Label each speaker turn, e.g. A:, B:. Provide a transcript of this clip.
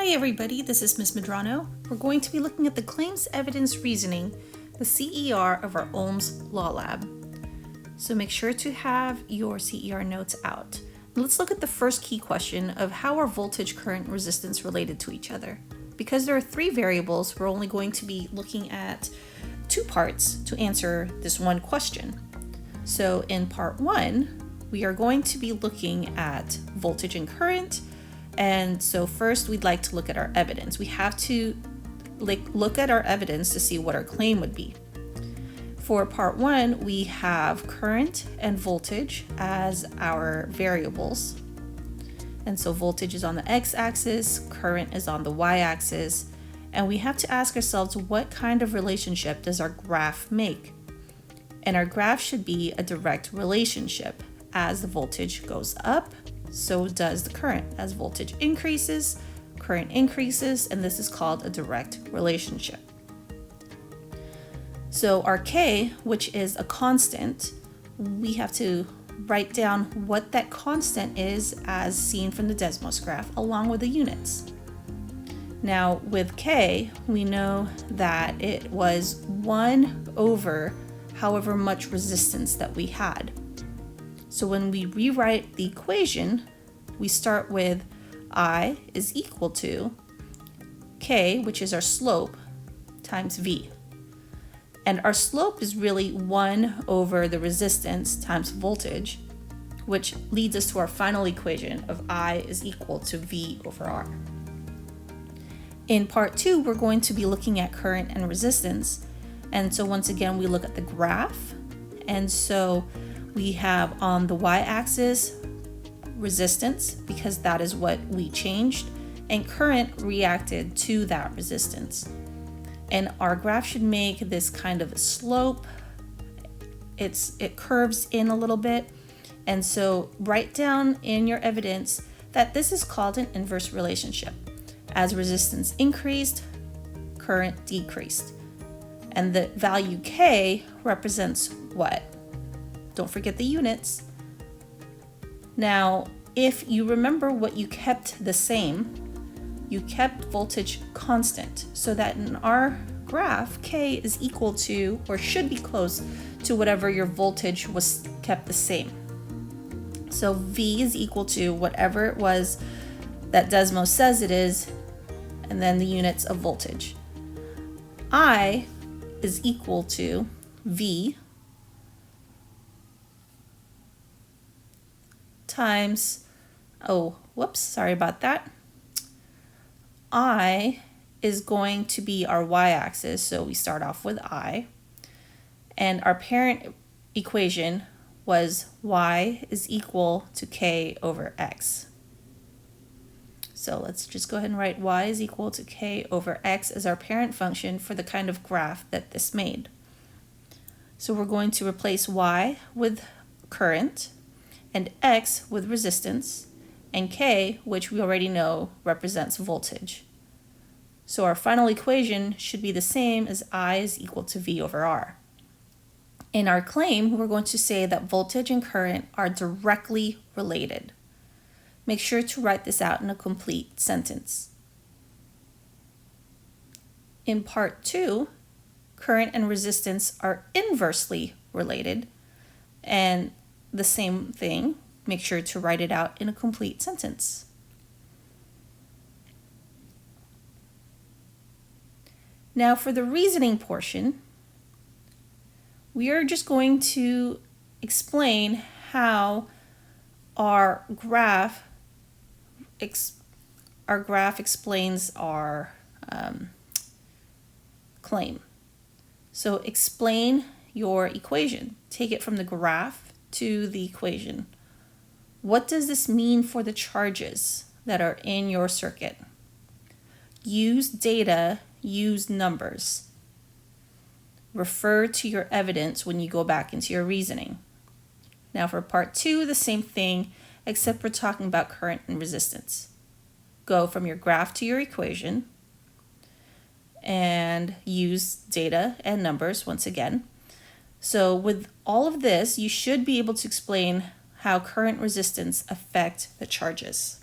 A: Hi everybody, this is Ms. Medrano. We're going to be looking at the claims evidence reasoning, the CER of our Ohm's Law Lab. So make sure to have your CER notes out. Let's look at the first key question of how are voltage, current, and resistance related to each other. Because there are three variables, we're only going to be looking at two parts to answer this one question. So in part one, we are going to be looking at voltage and current. And so first we'd like to look at our evidence. We have to look at our evidence to see what our claim would be. For part one, we have current and voltage as our variables. And so voltage is on the x-axis, current is on the y-axis, and we have to ask ourselves, what kind of relationship does our graph make? And our graph should be a direct relationship. As the voltage goes up, so does the current. As voltage increases, current increases, and this is called a direct relationship. So our K, which is a constant, we have to write down what that constant is as seen from the Desmos graph along with the units. Now with K, we know that it was 1 over however much resistance that we had. So when we rewrite the equation, we start with I is equal to K, which is our slope, times V. And our slope is really 1 over the resistance times voltage, which leads us to our final equation of I is equal to V over R. In part two, we're going to be looking at current and resistance. And so once again, we look at the graph. And so we have on the y-axis resistance, because that is what we changed, and current reacted to that resistance. And our graph should make this kind of a slope. It curves in a little bit. And so write down in your evidence that this is called an inverse relationship. As resistance increased, current decreased. And the value K represents what? Don't forget the units. Now, if you remember what you kept the same, you kept voltage constant, so that in our graph, K is equal to, or should be close to, whatever your voltage was kept the same. So V is equal to whatever it was that Desmos says it is, and then the units of voltage. I is equal to V times, sorry about that. I is going to be our y-axis, so we start off with I. And our parent equation was y is equal to k over x. So let's just go ahead and write y is equal to k over x as our parent function for the kind of graph that this made. So we're going to replace y with current, and x with resistance, and k, which we already know represents voltage. So our final equation should be the same as I is equal to V over R. In our claim, we're going to say that voltage and current are directly related. Make sure to write this out in a complete sentence. In part two, current and resistance are inversely related, and the same thing, make sure to write it out in a complete sentence. Now for the reasoning portion, we are just going to explain how our graph explains our claim. So explain your equation. Take it from the graph to the equation. What does this mean for the charges that are in your circuit? Use data, use numbers. Refer to your evidence when you go back into your reasoning. Now for part two, the same thing, except we're talking about current and resistance. Go from your graph to your equation and use data and numbers once again. So with all of this, you should be able to explain how current resistance affect the charges.